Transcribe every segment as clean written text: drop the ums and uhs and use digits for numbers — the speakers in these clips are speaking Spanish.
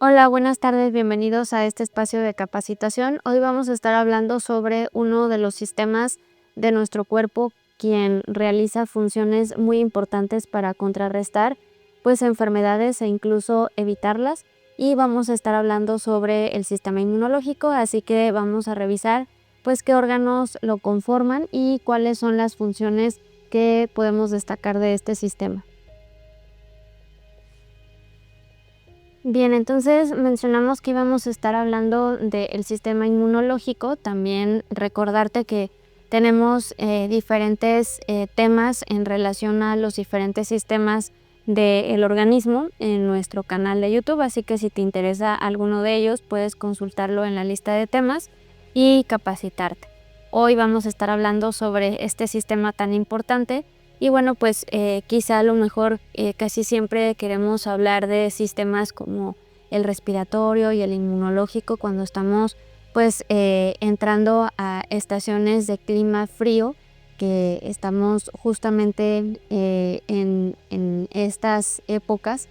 Hola, buenas tardes, bienvenidos a este espacio de capacitación. Hoy vamos a estar hablando sobre uno de los sistemas de nuestro cuerpo, quien realiza funciones muy importantes para contrarrestar pues enfermedades e incluso evitarlas. Y vamos a estar hablando sobre el sistema inmunológico, así que vamos a revisar pues qué órganos lo conforman y cuáles son las funciones que podemos destacar de este sistema. Bien, entonces mencionamos que íbamos a estar hablando del sistema inmunológico. También recordarte que tenemos diferentes temas en relación a los diferentes sistemas del organismo en nuestro canal de YouTube, así que si te interesa alguno de ellos puedes consultarlo en la lista de temas y capacitarte. Hoy vamos a estar hablando sobre este sistema tan importante. Y bueno, pues quizá a lo mejor casi siempre queremos hablar de sistemas como el respiratorio y el inmunológico cuando estamos pues entrando a estaciones de clima frío, que estamos justamente en estas épocas.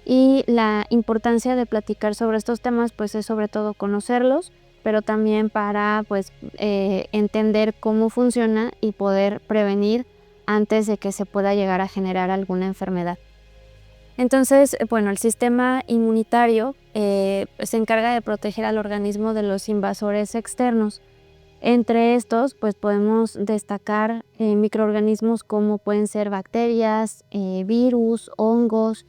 Y la importancia de platicar sobre estos temas pues es sobre todo conocerlos, pero también para pues entender cómo funciona y poder prevenir antes de que se pueda llegar a generar alguna enfermedad. Entonces, bueno, el sistema inmunitario se encarga de proteger al organismo de los invasores externos. Entre estos, pues podemos destacar microorganismos como pueden ser bacterias, virus, hongos,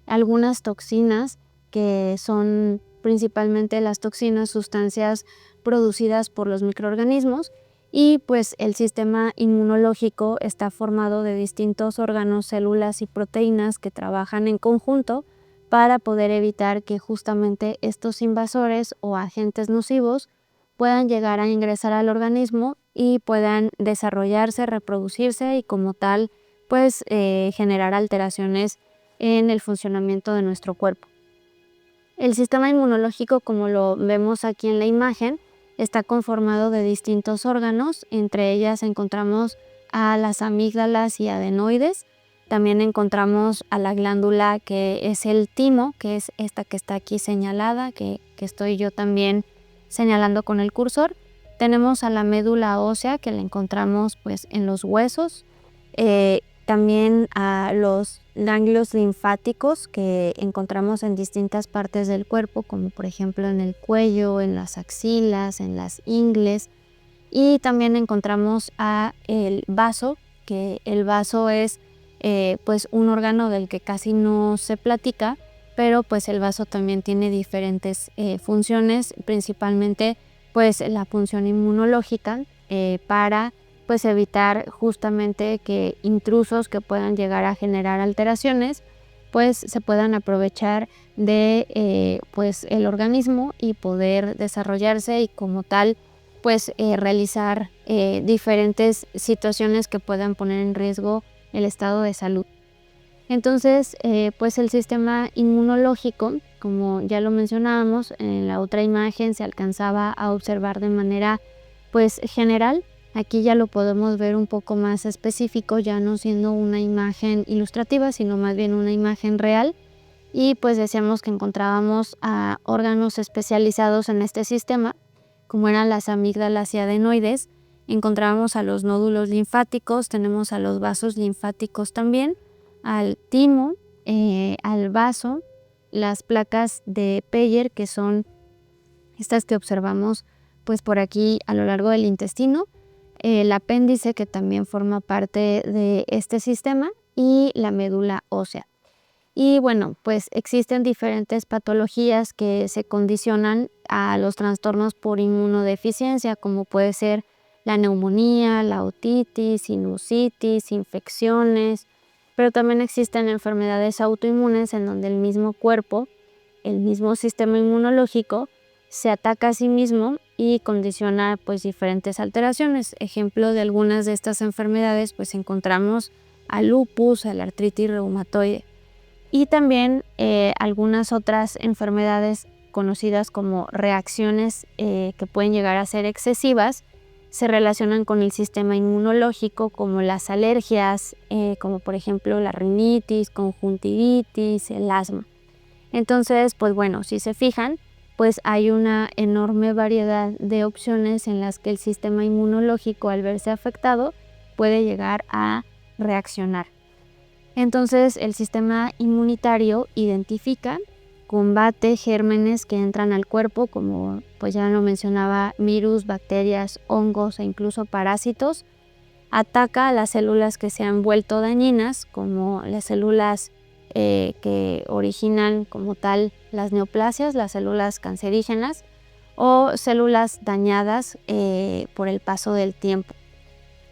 algunas toxinas que son principalmente las toxinas, sustancias producidas por los microorganismos. Y pues el sistema inmunológico está formado de distintos órganos, células y proteínas que trabajan en conjunto para poder evitar que justamente estos invasores o agentes nocivos puedan llegar a ingresar al organismo y puedan desarrollarse, reproducirse y como tal pues generar alteraciones en el funcionamiento de nuestro cuerpo. El sistema inmunológico, como lo vemos aquí en la imagen, está conformado de distintos órganos. Entre ellas encontramos a las amígdalas y adenoides. También encontramos a la glándula que es el timo, que es esta que está aquí señalada, que estoy yo también señalando con el cursor. Tenemos a la médula ósea, que la encontramos pues en los huesos. También a los ganglios linfáticos que encontramos en distintas partes del cuerpo, como por ejemplo en el cuello, en las axilas, en las ingles. Y también encontramos a el vaso, que el vaso es pues un órgano del que casi no se platica, pero pues el vaso también tiene diferentes funciones, principalmente pues la función inmunológica para pues evitar justamente que intrusos que puedan llegar a generar alteraciones pues se puedan aprovechar de pues el organismo y poder desarrollarse y como tal pues realizar diferentes situaciones que puedan poner en riesgo el estado de salud. Entonces pues el sistema inmunológico, como ya lo mencionábamos en la otra imagen, se alcanzaba a observar de manera pues general. Aquí ya lo podemos ver un poco más específico, ya no siendo una imagen ilustrativa, sino más bien una imagen real. Y pues decíamos que encontrábamos a órganos especializados en este sistema, como eran las amígdalas y adenoides. Encontrábamos a los nódulos linfáticos, tenemos a los vasos linfáticos también, al timo, al vaso, las placas de Peyer, que son estas que observamos pues por aquí a lo largo del intestino, el apéndice, que también forma parte de este sistema, y la médula ósea. Y bueno, pues existen diferentes patologías que se condicionan a los trastornos por inmunodeficiencia, como puede ser la neumonía, la otitis, sinusitis, infecciones, pero también existen enfermedades autoinmunes en donde el mismo cuerpo, el mismo sistema inmunológico, se ataca a sí mismo y condiciona pues diferentes alteraciones. Ejemplo de algunas de estas enfermedades pues encontramos al lupus, a la artritis reumatoide y también algunas otras enfermedades conocidas como reacciones que pueden llegar a ser excesivas, se relacionan con el sistema inmunológico, como las alergias, como por ejemplo la rinitis, conjuntivitis, el asma. Entonces, pues bueno, si se fijan, pues hay una enorme variedad de opciones en las que el sistema inmunológico, al verse afectado, puede llegar a reaccionar. Entonces, el sistema inmunitario identifica, combate gérmenes que entran al cuerpo, como pues ya lo mencionaba, virus, bacterias, hongos e incluso parásitos. Ataca a las células que se han vuelto dañinas, como las células que originan como tal las neoplasias, las células cancerígenas o células dañadas por el paso del tiempo.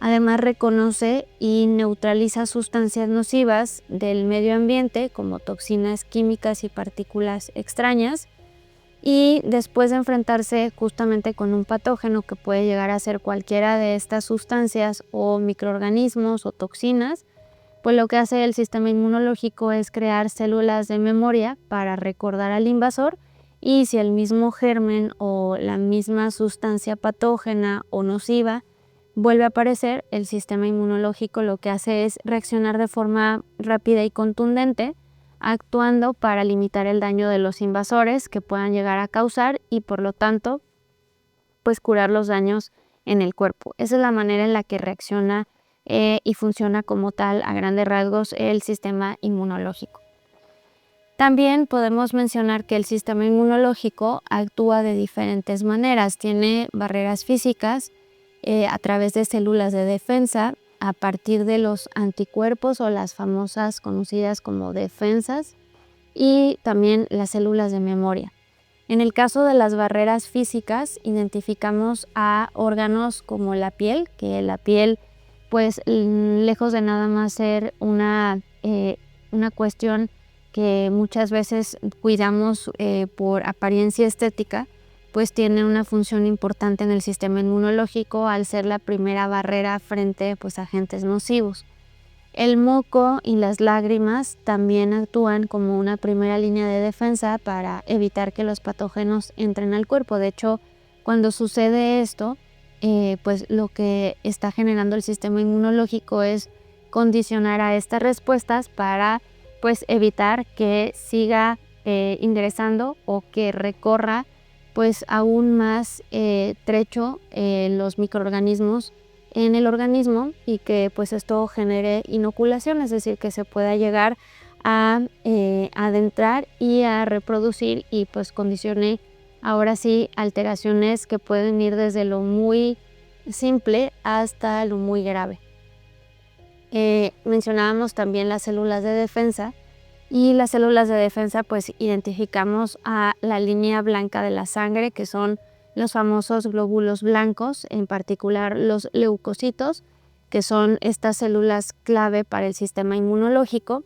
Además, reconoce y neutraliza sustancias nocivas del medio ambiente como toxinas químicas y partículas extrañas, y después de enfrentarse justamente con un patógeno que puede llegar a ser cualquiera de estas sustancias o microorganismos o toxinas, pues lo que hace el sistema inmunológico es crear células de memoria para recordar al invasor, y si el mismo germen o la misma sustancia patógena o nociva vuelve a aparecer, el sistema inmunológico lo que hace es reaccionar de forma rápida y contundente, actuando para limitar el daño de los invasores que puedan llegar a causar y por lo tanto, pues curar los daños en el cuerpo. Esa es la manera en la que reacciona y funciona como tal a grandes rasgos el sistema inmunológico. También podemos mencionar que el sistema inmunológico actúa de diferentes maneras. Tiene barreras físicas a través de células de defensa, a partir de los anticuerpos o las famosas conocidas como defensas, y también las células de memoria. En el caso de las barreras físicas, identificamos a órganos como la piel, que la piel, pues lejos de nada más ser una cuestión que muchas veces cuidamos por apariencia estética, pues tiene una función importante en el sistema inmunológico al ser la primera barrera frente pues, a agentes nocivos. El moco y las lágrimas también actúan como una primera línea de defensa para evitar que los patógenos entren al cuerpo. De hecho, cuando sucede esto, pues lo que está generando el sistema inmunológico es condicionar a estas respuestas para pues, evitar que siga ingresando o que recorra pues aún más trecho los microorganismos en el organismo y que pues esto genere inoculación, es decir, que se pueda llegar a adentrar y a reproducir y pues condicione ahora sí alteraciones que pueden ir desde lo muy simple hasta lo muy grave. Mencionábamos también las células de defensa. Y las células de defensa pues identificamos a la línea blanca de la sangre, que son los famosos glóbulos blancos, en particular los leucocitos, que son estas células clave para el sistema inmunológico.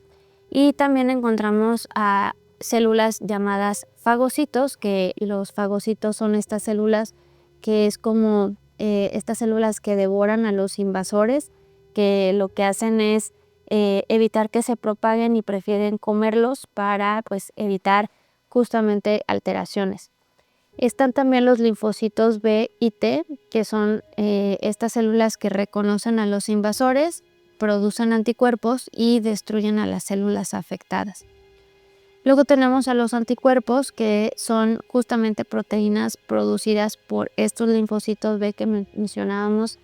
Y también encontramos a células llamadas fagocitos, que los fagocitos son estas células que es como estas células que devoran a los invasores, que lo que hacen es evitar que se propaguen y prefieren comerlos para pues, evitar justamente alteraciones. Están también los linfocitos B y T, que son estas células que reconocen a los invasores, producen anticuerpos y destruyen a las células afectadas. Luego tenemos a los anticuerpos, que son justamente proteínas producidas por estos linfocitos B que mencionábamos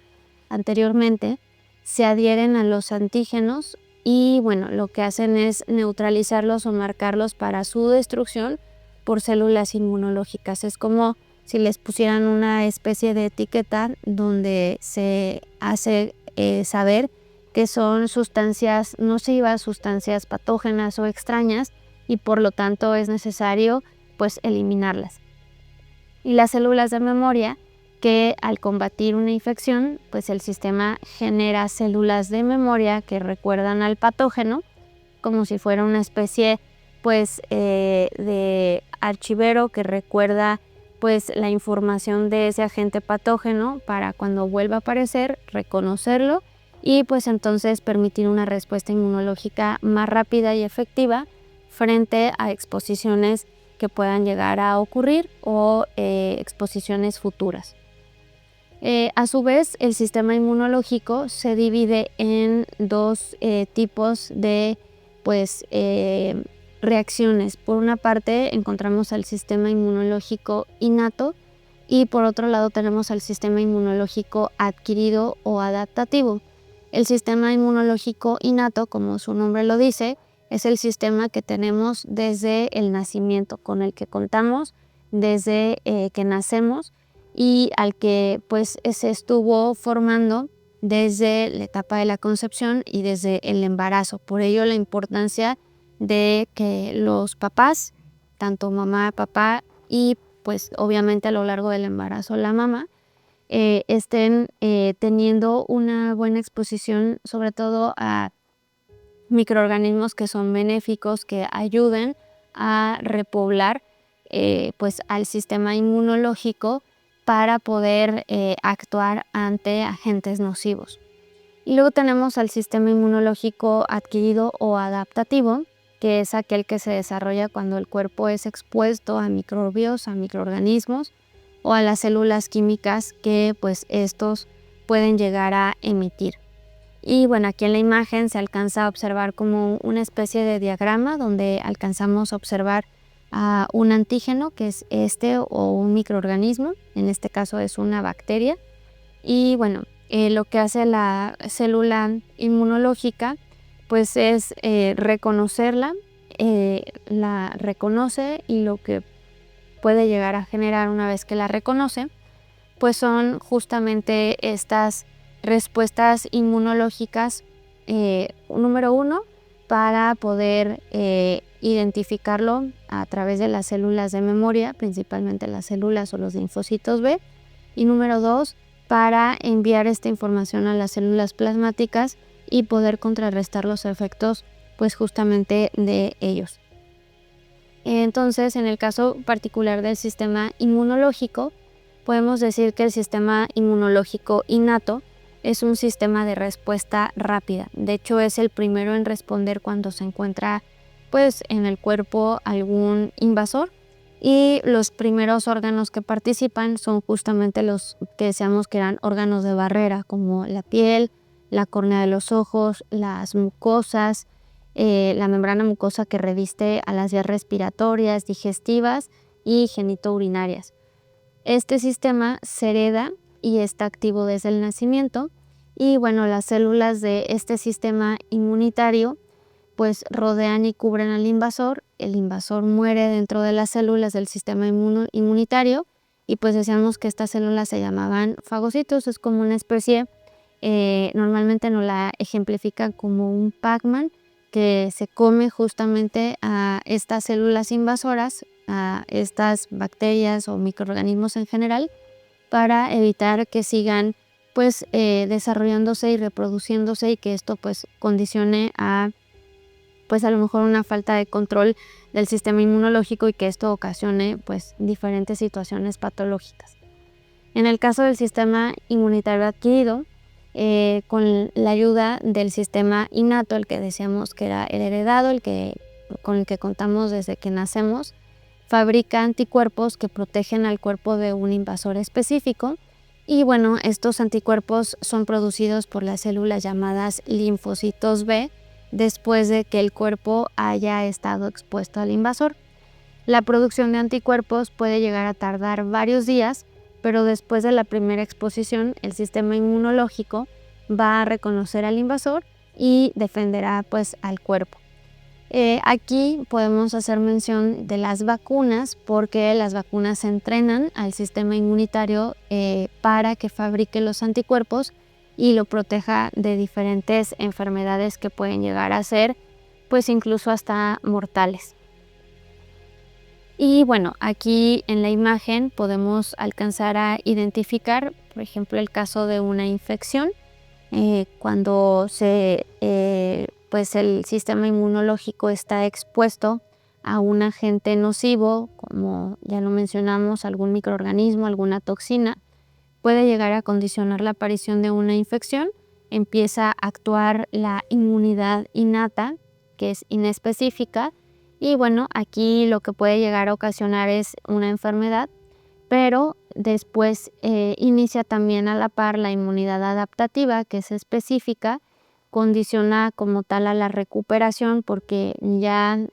anteriormente. Se adhieren a los antígenos y bueno, lo que hacen es neutralizarlos o marcarlos para su destrucción por células inmunológicas. Es como si les pusieran una especie de etiqueta donde se hace saber que son sustancias nocivas, sustancias patógenas o extrañas, y por lo tanto es necesario pues eliminarlas. Y las células de memoria, que al combatir una infección, pues el sistema genera células de memoria que recuerdan al patógeno, como si fuera una especie pues de archivero que recuerda pues la información de ese agente patógeno para cuando vuelva a aparecer, reconocerlo y pues entonces permitir una respuesta inmunológica más rápida y efectiva frente a exposiciones que puedan llegar a ocurrir o exposiciones futuras. A su vez, el sistema inmunológico se divide en dos tipos de reacciones. Por una parte encontramos al sistema inmunológico innato y por otro lado tenemos al sistema inmunológico adquirido o adaptativo. El sistema inmunológico innato, como su nombre lo dice, es el sistema que tenemos desde el nacimiento, con el que contamos desde que nacemos y al que pues se estuvo formando desde la etapa de la concepción y desde el embarazo. Por ello la importancia de que los papás, tanto mamá, papá y pues obviamente a lo largo del embarazo la mamá, estén teniendo una buena exposición sobre todo a microorganismos que son benéficos, que ayuden a repoblar pues al sistema inmunológico para poder actuar ante agentes nocivos. Y luego tenemos al sistema inmunológico adquirido o adaptativo, que es aquel que se desarrolla cuando el cuerpo es expuesto a microbios, a microorganismos o a las células químicas que pues estos pueden llegar a emitir. Y bueno, aquí en la imagen se alcanza a observar como una especie de diagrama donde alcanzamos a observar a un antígeno, que es o un microorganismo, en este caso es una bacteria. Y bueno, lo que hace la célula inmunológica pues es reconocerla, la reconoce y lo que puede llegar a generar una vez que la reconoce pues son justamente estas respuestas inmunológicas, número uno, para poder identificarlo a través de las células de memoria, principalmente las células o los linfocitos B, y número dos, para enviar esta información a las células plasmáticas y poder contrarrestar los efectos pues justamente de ellos. Entonces, en el caso particular del sistema inmunológico, podemos decir que el sistema inmunológico innato es un sistema de respuesta rápida. De hecho, es el primero en responder cuando se encuentra pues en el cuerpo algún invasor, y los primeros órganos que participan son justamente los que decíamos que eran órganos de barrera, como la piel, la córnea de los ojos, las mucosas, la membrana mucosa que reviste a las vías respiratorias, digestivas y genitourinarias. Este sistema se hereda y está activo desde el nacimiento, y bueno, las células de este sistema inmunitario pues rodean y cubren al invasor. El invasor muere dentro de las células del sistema inmunitario y pues decíamos que estas células se llamaban fagocitos. Es como una especie, normalmente nos la ejemplifican como un Pac-Man que se come justamente a estas células invasoras, a estas bacterias o microorganismos en general, para evitar que sigan pues desarrollándose y reproduciéndose, y que esto pues condicione a pues a lo mejor una falta de control del sistema inmunológico y que esto ocasione pues diferentes situaciones patológicas. En el caso del sistema inmunitario adquirido, con la ayuda del sistema innato, el que decíamos que era el heredado, con el que contamos desde que nacemos, fabrica anticuerpos que protegen al cuerpo de un invasor específico. Y bueno, estos anticuerpos son producidos por las células llamadas linfocitos B después de que el cuerpo haya estado expuesto al invasor. La producción de anticuerpos puede llegar a tardar varios días, pero después de la primera exposición, el sistema inmunológico va a reconocer al invasor y defenderá pues al cuerpo. Aquí podemos hacer mención de las vacunas, porque las vacunas entrenan al sistema inmunitario para que fabrique los anticuerpos y lo proteja de diferentes enfermedades que pueden llegar a ser pues incluso hasta mortales. Y bueno, aquí en la imagen podemos alcanzar a identificar, por ejemplo, el caso de una infección, cuando pues el sistema inmunológico está expuesto a un agente nocivo, como ya lo mencionamos, algún microorganismo, alguna toxina, puede llegar a condicionar la aparición de una infección. Empieza a actuar la inmunidad innata, que es inespecífica, y bueno, aquí lo que puede llegar a ocasionar es una enfermedad, pero después inicia también a la par la inmunidad adaptativa, que es específica, condiciona como tal a la recuperación porque ya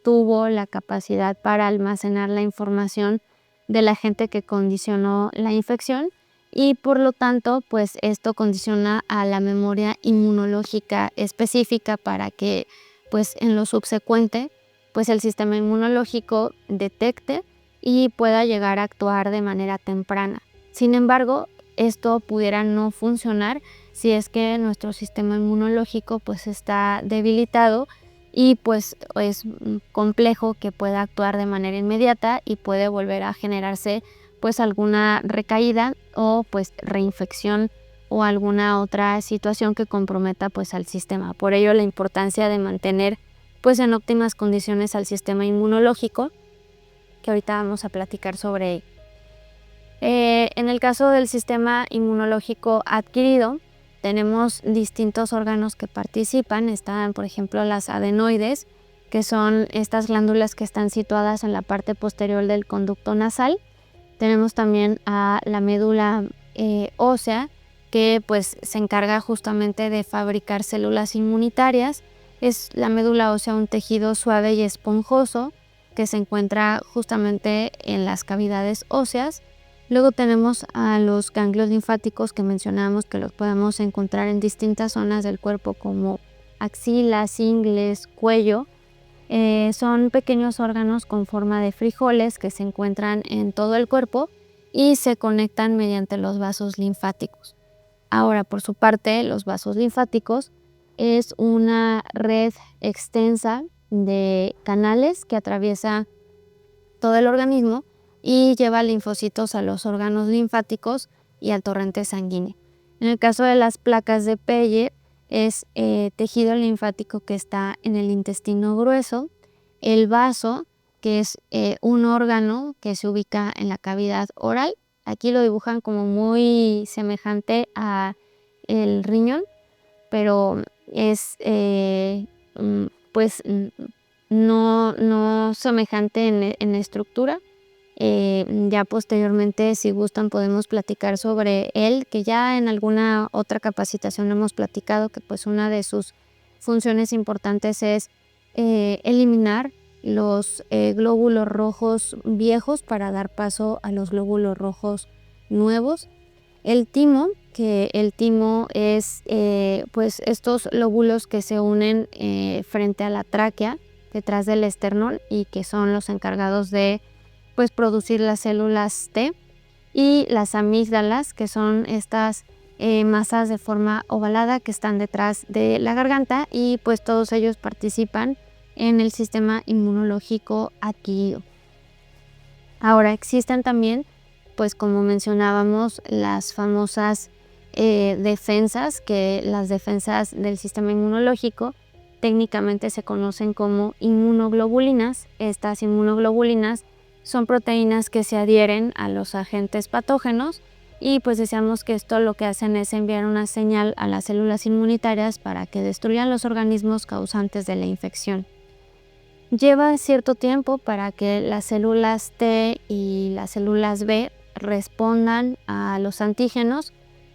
tuvo la capacidad para almacenar la información del agente que condicionó la infección y por lo tanto pues esto condiciona a la memoria inmunológica específica para que pues en lo subsecuente pues el sistema inmunológico detecte y pueda llegar a actuar de manera temprana. Sin embargo, esto pudiera no funcionar si es que nuestro sistema inmunológico pues está debilitado y pues es complejo que pueda actuar de manera inmediata y puede volver a generarse pues alguna recaída o pues reinfección o alguna otra situación que comprometa pues al sistema. Por ello la importancia de mantener pues en óptimas condiciones al sistema inmunológico, que ahorita vamos a platicar sobre ello. En el caso del sistema inmunológico adquirido, tenemos distintos órganos que participan. Están, por ejemplo, las adenoides, que son estas glándulas que están situadas en la parte posterior del conducto nasal. Tenemos también a la médula ósea, que pues se encarga justamente de fabricar células inmunitarias. Es la médula ósea un tejido suave y esponjoso que se encuentra justamente en las cavidades óseas. Luego tenemos a los ganglios linfáticos que mencionamos, que los podemos encontrar en distintas zonas del cuerpo como axilas, ingles, cuello. Son pequeños órganos con forma de frijoles que se encuentran en todo el cuerpo y se conectan mediante los vasos linfáticos. Ahora, por su parte, los vasos linfáticos es una red extensa de canales que atraviesa todo el organismo y lleva linfocitos a los órganos linfáticos y al torrente sanguíneo. En el caso de las placas de Peyer, es tejido linfático que está en el intestino grueso, el vaso, que es un órgano que se ubica en la cavidad oral. Aquí lo dibujan como muy semejante a el riñón, pero es pues no semejante en estructura. Ya posteriormente, si gustan, podemos platicar sobre él, que ya en alguna otra capacitación hemos platicado que pues una de sus funciones importantes es eliminar los glóbulos rojos viejos para dar paso a los glóbulos rojos nuevos. El timo, que el timo es pues estos lóbulos que se unen frente a la tráquea, detrás del esternón, y que son los encargados de pues producir las células T, y las amígdalas, que son estas masas de forma ovalada que están detrás de la garganta, y pues todos ellos participan en el sistema inmunológico adquirido. Ahora existen también, pues como mencionábamos, las famosas defensas, que las defensas del sistema inmunológico técnicamente se conocen como inmunoglobulinas. Estas inmunoglobulinas son proteínas que se adhieren a los agentes patógenos y pues decíamos que esto lo que hacen es enviar una señal a las células inmunitarias para que destruyan los organismos causantes de la infección. Lleva cierto tiempo para que las células T y las células B respondan a los antígenos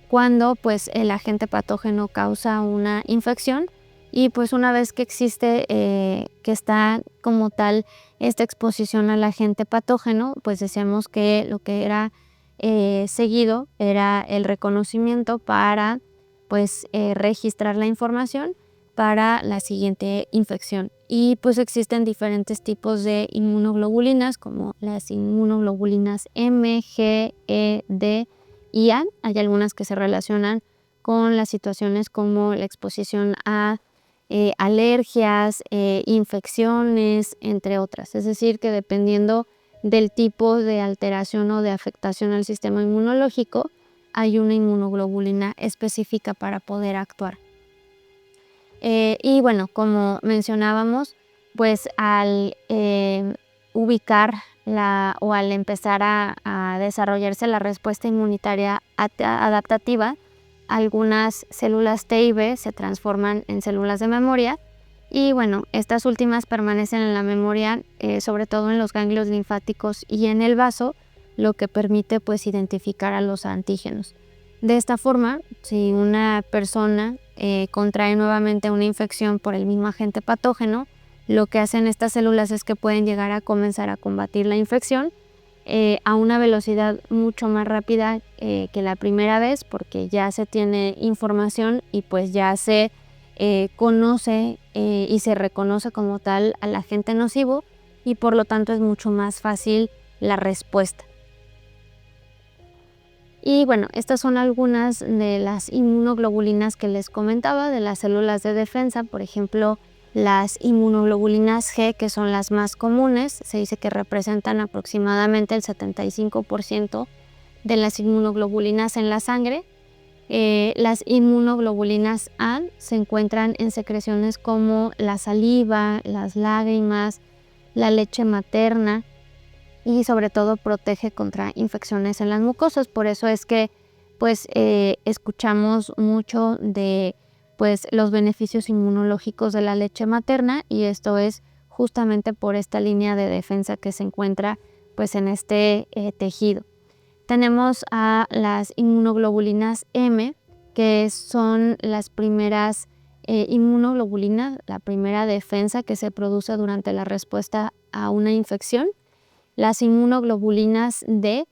cuando pues el agente patógeno causa una infección, y pues una vez que existe que está como tal esta exposición al agente patógeno, pues decíamos que lo que era seguido era el reconocimiento para pues registrar la información para la siguiente infección. Y pues existen diferentes tipos de inmunoglobulinas, como las inmunoglobulinas M, G, E, D y A. Hay algunas que se relacionan con las situaciones como la exposición a alergias, infecciones, entre otras. Es decir, que dependiendo del tipo de alteración o de afectación al sistema inmunológico, hay una inmunoglobulina específica para poder actuar. Y bueno, como mencionábamos, pues al ubicar o al empezar a desarrollarse la respuesta inmunitaria adaptativa, algunas células T y B se transforman en células de memoria, y bueno, estas últimas permanecen en la memoria, sobre todo en los ganglios linfáticos y en el vaso, lo que permite pues identificar a los antígenos. De esta forma, si una persona contrae nuevamente una infección por el mismo agente patógeno, lo que hacen estas células es que pueden llegar a comenzar a combatir la infección a una velocidad mucho más rápida que la primera vez, porque ya se tiene información y pues ya se conoce y se reconoce como tal al agente nocivo, y por lo tanto es mucho más fácil la respuesta. Y bueno, estas son algunas de las inmunoglobulinas que les comentaba, de las células de defensa. Por ejemplo, las inmunoglobulinas G, que son las más comunes, se dice que representan aproximadamente el 75% de las inmunoglobulinas en la sangre. Las inmunoglobulinas A se encuentran en secreciones como la saliva, las lágrimas, la leche materna, y sobre todo protege contra infecciones en las mucosas. Por eso es que pues escuchamos mucho de pues los beneficios inmunológicos de la leche materna, y esto es justamente por esta línea de defensa que se encuentra pues en este tejido. Tenemos a las inmunoglobulinas M, que son las primeras inmunoglobulinas, la primera defensa que se produce durante la respuesta a una infección. Las inmunoglobulinas D,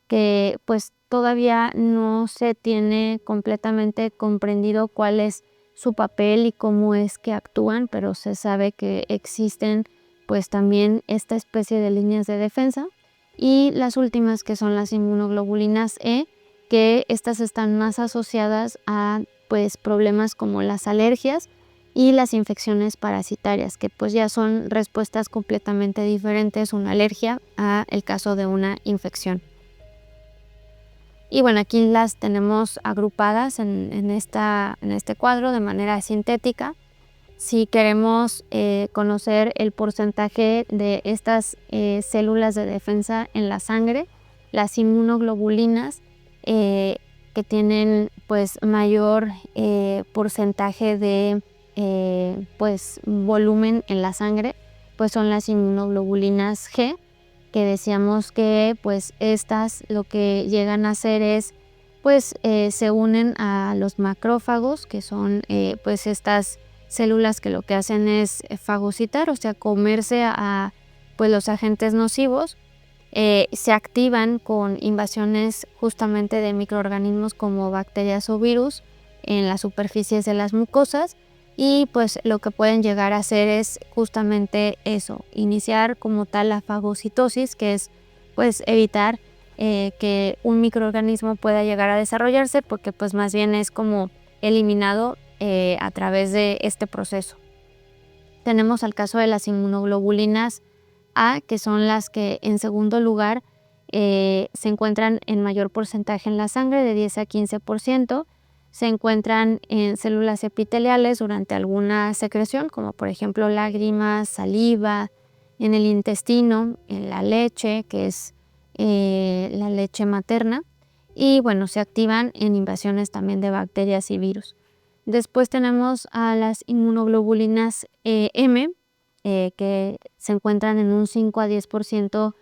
que pues todavía no se tiene completamente comprendido cuál es su papel y cómo es que actúan, pero se sabe que existen pues también esta especie de líneas de defensa. Y las últimas, que son las inmunoglobulinas E, que estas están más asociadas a pues problemas como las alergias y las infecciones parasitarias, que pues ya son respuestas completamente diferentes, una alergia a el caso de una infección. Y bueno, aquí las tenemos agrupadas en este cuadro de manera sintética. Si queremos conocer el porcentaje de estas células de defensa en la sangre, las inmunoglobulinas que tienen pues mayor porcentaje de pues volumen en la sangre, pues son las inmunoglobulinas G, que decíamos que pues estas lo que llegan a hacer es pues se unen a los macrófagos, que son pues estas células que lo que hacen es fagocitar, o sea, comerse a pues los agentes nocivos. Se activan con invasiones justamente de microorganismos como bacterias o virus en las superficies de las mucosas, y pues lo que pueden llegar a hacer es justamente eso, iniciar como tal la fagocitosis, que es pues evitar que un microorganismo pueda llegar a desarrollarse, porque pues más bien es como eliminado a través de este proceso. Tenemos el caso de las inmunoglobulinas A, que son las que en segundo lugar se encuentran en mayor porcentaje en la sangre, de 10 a 15%. Se encuentran en células epiteliales durante alguna secreción, como por ejemplo lágrimas, saliva, en el intestino, en la leche, que es la leche materna, y bueno, se activan en invasiones también de bacterias y virus. Después tenemos a las inmunoglobulinas M, que se encuentran en un 5 a 10%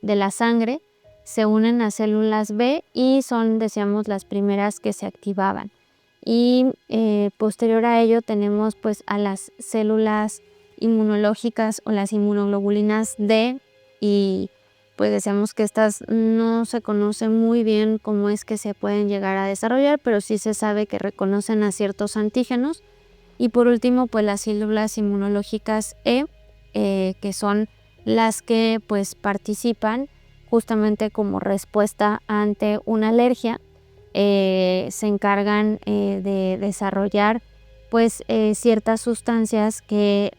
de la sangre, se unen a células B y son, decíamos, las primeras que se activaban. Y posterior a ello tenemos pues a las células inmunológicas o las inmunoglobulinas D, y pues decíamos que estas no se conoce muy bien cómo es que se pueden llegar a desarrollar, pero sí se sabe que reconocen a ciertos antígenos. Y por último, pues las células inmunológicas E, que son las que pues participan justamente como respuesta ante una alergia. Se encargan de desarrollar pues ciertas sustancias que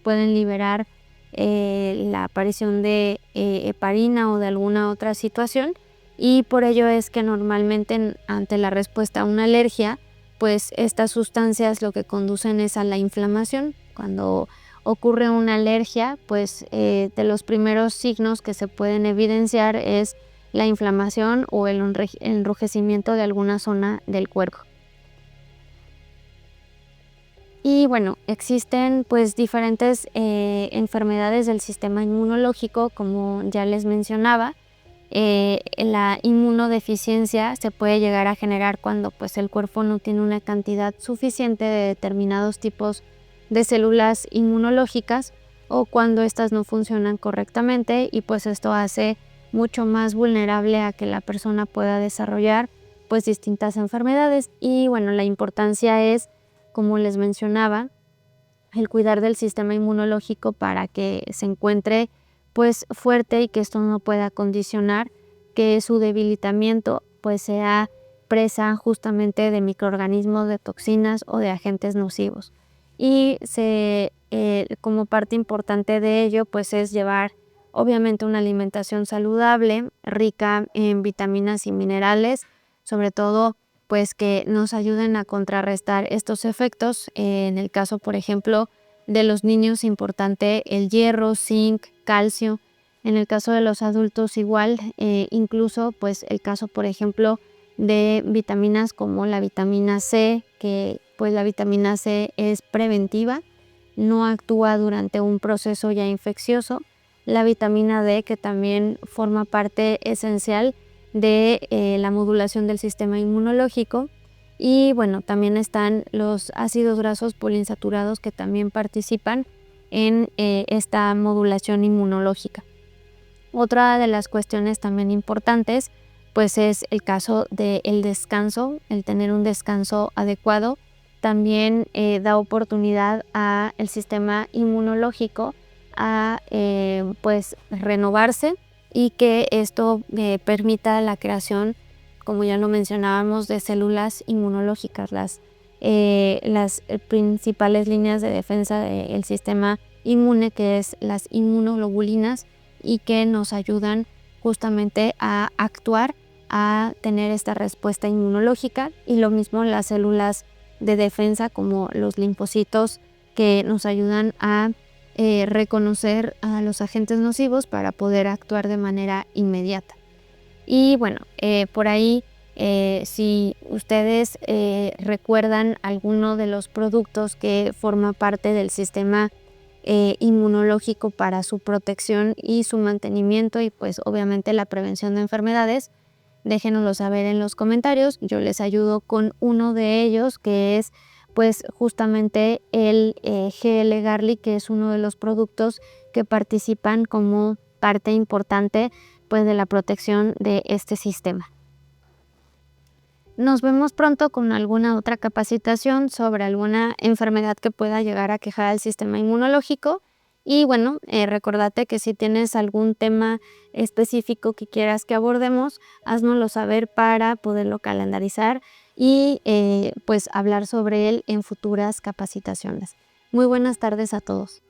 pueden liberar la aparición de heparina o de alguna otra situación, y por ello es que normalmente ante la respuesta a una alergia, pues estas sustancias lo que conducen es a la inflamación. Cuando ocurre una alergia, pues de los primeros signos que se pueden evidenciar es la inflamación o el enrojecimiento de alguna zona del cuerpo. Y bueno, existen pues diferentes enfermedades del sistema inmunológico, como ya les mencionaba, La inmunodeficiencia se puede llegar a generar cuando pues el cuerpo no tiene una cantidad suficiente de determinados tipos de células inmunológicas o cuando estas no funcionan correctamente, y pues esto hace mucho más vulnerable a que la persona pueda desarrollar pues distintas enfermedades. Y bueno, la importancia es, como les mencionaba, el cuidar del sistema inmunológico para que se encuentre pues fuerte y que esto no pueda condicionar que su debilitamiento pues sea presa justamente de microorganismos, de toxinas o de agentes nocivos. Y como parte importante de ello pues es llevar obviamente una alimentación saludable, rica en vitaminas y minerales, sobre todo pues que nos ayuden a contrarrestar estos efectos. En el caso, por ejemplo, de los niños, importante el hierro, zinc, calcio. En el caso de los adultos igual, incluso pues el caso, por ejemplo, de vitaminas como la vitamina C, que pues la vitamina C es preventiva, no actúa durante un proceso ya infeccioso. La vitamina D, que también forma parte esencial de la modulación del sistema inmunológico. Y bueno, también están los ácidos grasos poliinsaturados, que también participan en esta modulación inmunológica. Otra de las cuestiones también importantes pues es el caso del descanso, el tener un descanso adecuado. También da oportunidad al sistema inmunológico a pues renovarse, y que esto permita la creación, como ya lo mencionábamos, de células inmunológicas, las principales líneas de defensa del sistema inmune, que es las inmunoglobulinas, y que nos ayudan justamente a actuar, a tener esta respuesta inmunológica. Y lo mismo las células de defensa como los linfocitos, que nos ayudan a reconocer a los agentes nocivos para poder actuar de manera inmediata. Y bueno, por ahí, si ustedes recuerdan alguno de los productos que forma parte del sistema inmunológico para su protección y su mantenimiento, y pues obviamente la prevención de enfermedades, déjenoslo saber en los comentarios. Yo les ayudo con uno de ellos, que es pues justamente el GL Garlic, que es uno de los productos que participan como parte importante pues de la protección de este sistema. Nos vemos pronto con alguna otra capacitación sobre alguna enfermedad que pueda llegar a quejar al sistema inmunológico. Y bueno, recordate que si tienes algún tema específico que quieras que abordemos, háznoslo saber para poderlo calendarizar y pues hablar sobre él en futuras capacitaciones. Muy buenas tardes a todos.